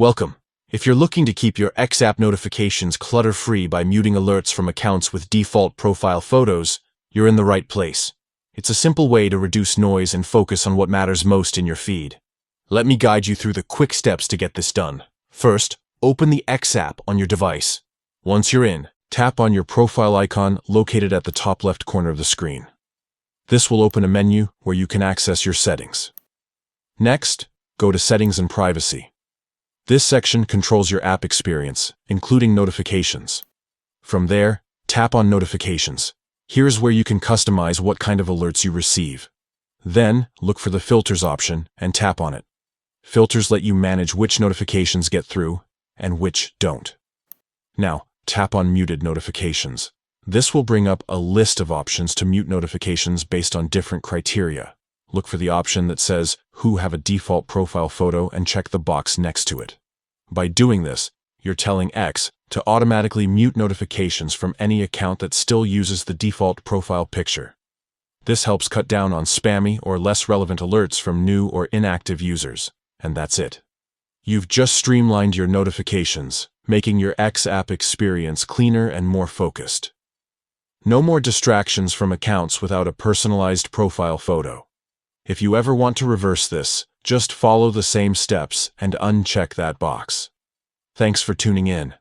Welcome. If you're looking to keep your X app notifications clutter-free by muting alerts from accounts with default profile photos, you're in the right place. It's a simple way to reduce noise and focus on what matters most in your feed. Let me guide you through the quick steps to get this done. First, open the X app on your device. Once you're in, tap on your profile icon located at the top left corner of the screen. This will open a menu where you can access your settings. Next, go to Settings and Privacy. This section controls your app experience, including notifications. From there, tap on Notifications. Here's where you can customize what kind of alerts you receive. Then, look for the Filters option and tap on it. Filters let you manage which notifications get through and which don't. Now, tap on Muted Notifications. This will bring up a list of options to mute notifications based on different criteria. Look for the option that says Who have a default profile photo and check the box next to it. By doing this, you're telling X to automatically mute notifications from any account that still uses the default profile picture. This helps cut down on spammy or less relevant alerts from new or inactive users. And that's it. You've just streamlined your notifications, making your X app experience cleaner and more focused. No more distractions from accounts without a personalized profile photo. If you ever want to reverse this, just follow the same steps and uncheck that box. Thanks for tuning in.